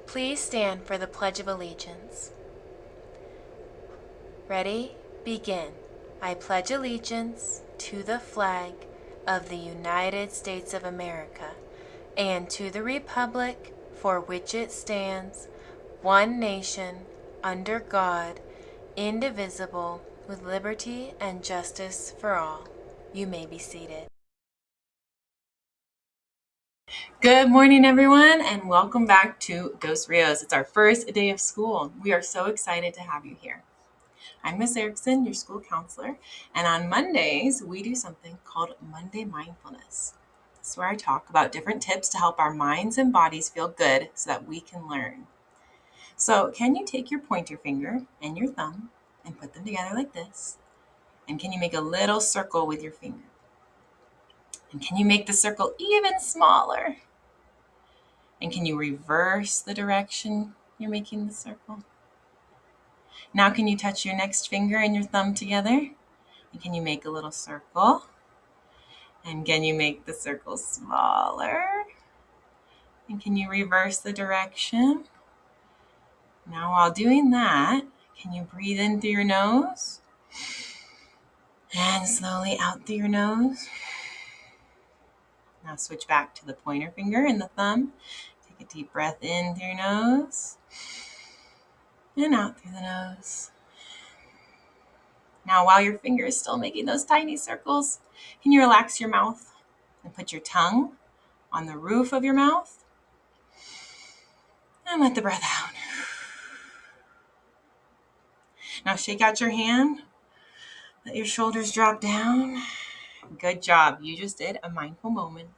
Please stand for the Pledge of Allegiance. Ready? Begin. I pledge allegiance to the flag of the United States of America and to the republic for which it stands, one nation, under God, indivisible, with liberty and justice for all. You may be seated. Good morning, everyone, and welcome back to Dos Rios. It's our first day of school. We are so excited to have you here. I'm Miss Erickson, your school counselor, and on Mondays, we do something called Monday Mindfulness. This is where I talk about different tips to help our minds and bodies feel good so that we can learn. So, can you take your pointer finger and your thumb and put them together like this? And can you make a little circle with your finger? And can you make the circle even smaller? And can you reverse the direction you're making the circle? Now can you touch your next finger and your thumb together? And can you make a little circle? And can you make the circle smaller? And can you reverse the direction? Now while doing that, can you breathe in through your nose? And slowly out through your nose. Now switch back to the pointer finger and the thumb. Take a deep breath in through your nose. And out through the nose. Now, while your finger is still making those tiny circles, can you relax your mouth and put your tongue on the roof of your mouth? And let the breath out. Now, shake out your hand. Let your shoulders drop down. Good job. You just did a mindful moment.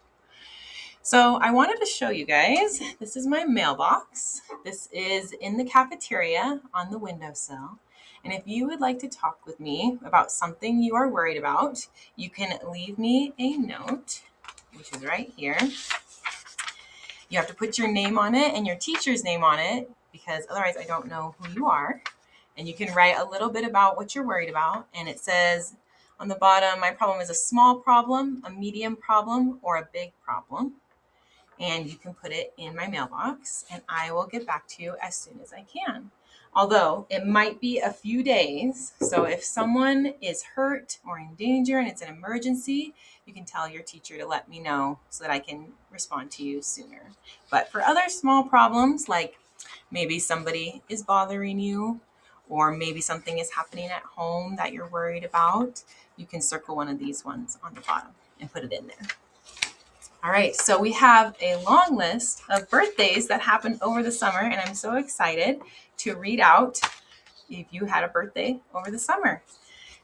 So I wanted to show you guys, this is my mailbox. This is in the cafeteria on the windowsill. And if you would like to talk with me about something you are worried about, you can leave me a note, which is right here. You have to put your name on it and your teacher's name on it, because otherwise I don't know who you are. And you can write a little bit about what you're worried about. And it says on the bottom, my problem is a small problem, a medium problem, or a big problem. And you can put it in my mailbox and I will get back to you as soon as I can. Although it might be a few days. So if someone is hurt or in danger and it's an emergency, you can tell your teacher to let me know so that I can respond to you sooner. But for other small problems, like maybe somebody is bothering you or maybe something is happening at home that you're worried about, you can circle one of these ones on the bottom and put it in there. All right, so we have a long list of birthdays that happened over the summer, and I'm so excited to read out if you had a birthday over the summer.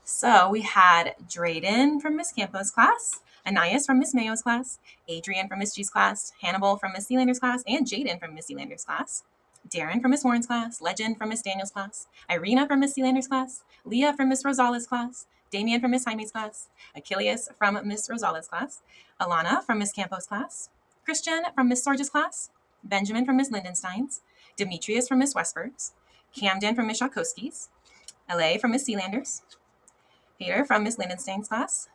So we had Drayden from Miss Campos' class, Anais from Miss Mayo's class, Adrian from Miss G's class, Hannibal from Miss Sealander's class, and Jaden from Miss Sealander's class, Darren from Miss Warren's class, Legend from Miss Daniel's class, Irina from Miss Sealander's class, Leah from Miss Rosales' class, Damien from Miss Jaime's class, Achilles from Miss Rosales' class, Alana from Miss Campos' class, Christian from Miss Sorge's class, Benjamin from Miss Lindenstein's, Demetrius from Miss Westberg's, Camden from Miss Shakowski's, LA from Miss Sealander's, Peter from Miss Lindenstein's class,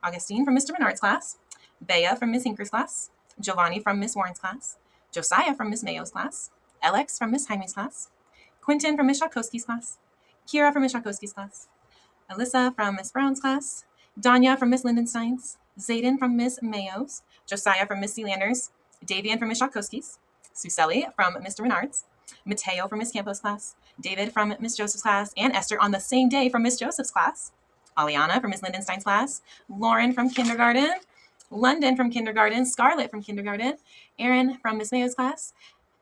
Augustine from Mr. Bernard's class, Bea from Miss Hinker's class, Giovanni from Miss Warren's class, Josiah from Miss Mayo's class, Alex from Miss Jaime's class, Quentin from Miss Shakowski's class, Kira from Miss Shakowski's class, Alyssa from Miss Brown's class, Danya from Miss Lindenstein's, Zayden from Miss Mayo's, Josiah from Miss Sealander's, Davian from Miss Shakowski's, Suseli from Mr. Menard's, Mateo from Miss Campos' class, David from Miss Joseph's class, and Esther on the same day from Miss Joseph's class, Aliana from Miss Lindenstein's class, Lauren from kindergarten, London from kindergarten, Scarlett from kindergarten, Aaron from Miss Mayo's class,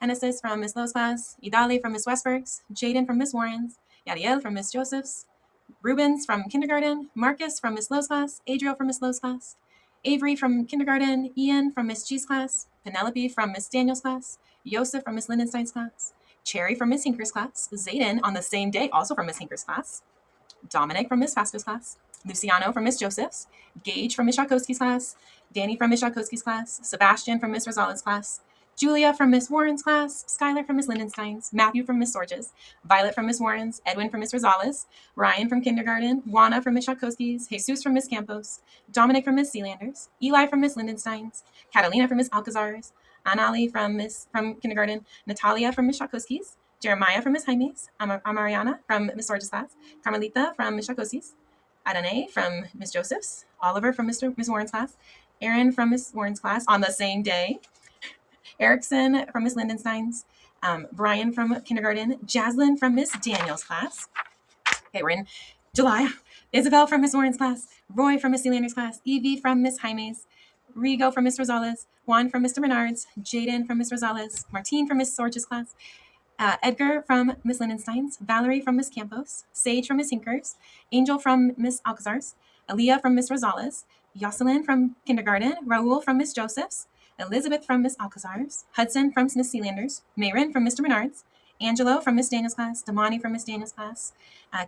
Enesis from Miss Lowe's class, Idali from Miss Westberg's, Jaden from Miss Warren's, Yadiel from Miss Joseph's, Rubens from kindergarten, Marcus from Miss Lowe's class, Adriel from Miss Lowe's class, Avery from kindergarten, Ian from Miss G's class, Penelope from Miss Daniel's class, Joseph from Miss Lindenstein's class, Cherry from Miss Hinker's class, Zayden on the same day also from Miss Hinker's class, Dominic from Miss Fasco's class, Luciano from Miss Joseph's, Gage from Miss Shakowski's class, Danny from Miss Shakowski's class, Sebastian from Miss Rosales' class, Julia from Miss Warren's class, Skylar from Miss Lindenstein's, Matthew from Miss Sorge's, Violet from Miss Warren's, Edwin from Miss Rosales, Ryan from kindergarten, Juana from Miss Shakowski's, Jesus from Miss Campos, Dominic from Miss Sealander's, Eli from Miss Lindenstein's, Catalina from Miss Alcazar's, Anali from kindergarten, Natalia from Miss Shakowski's, Jeremiah from Miss Jaime's, Amariana from Miss Sorge's class, Carmelita from Miss Shakowski's, Adane from Miss Joseph's, Oliver from Miss Warren's class, Aaron from Miss Warren's class on the same day, Erickson from Miss Lindenstein's, Brian from kindergarten, Jaslyn from Miss Daniel's class. Okay, we're in July. Isabel from Miss Warren's class, Roy from Miss Elander's class, Evie from Miss Jaime's, Rigo from Miss Rosales, Juan from Mr. Menard's, Jaden from Miss Rosales, Martine from Miss Sorge's class, Edgar from Miss Lindenstein's, Valerie from Miss Campos, Sage from Miss Hinker's, Angel from Miss Alcazar's, Aaliyah from Miss Rosales, Jocelyn from kindergarten, Raul from Miss Joseph's, Elizabeth from Miss Alcazar's, Hudson from Miss Sealander's, Mayrin from Mr. Menard's, Angelo from Miss Daniel's class, Damani from Miss Daniel's class,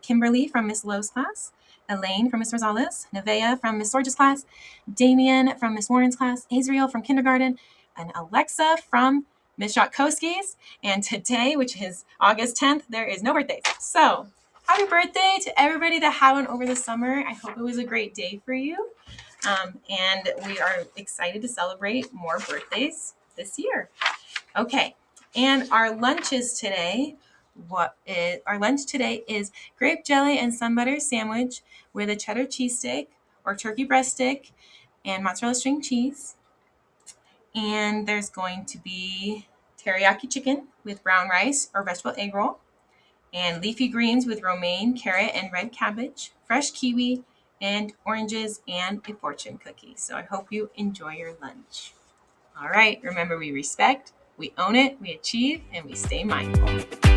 Kimberly from Miss Lowe's class, Elaine from Miss Rosales, Nevaeh from Miss Sorge's class, Damien from Miss Warren's class, Azriel from kindergarten, and Alexa from Miss Shakowski's. And today, which is August 10th, there is no birthdays. So happy birthday to everybody that had one over the summer. I hope it was a great day for you. And we are excited to celebrate more birthdays this year. Okay, and our lunches today. Our lunch today is grape jelly and sun butter sandwich with a cheddar cheese steak or turkey breast stick and mozzarella string cheese. And there's going to be teriyaki chicken with brown rice or vegetable egg roll, and leafy greens with romaine, carrot, and red cabbage, fresh kiwi, and oranges, and a fortune cookie. So I hope you enjoy your lunch. All right, remember, we respect, we own it, we achieve, and we stay mindful.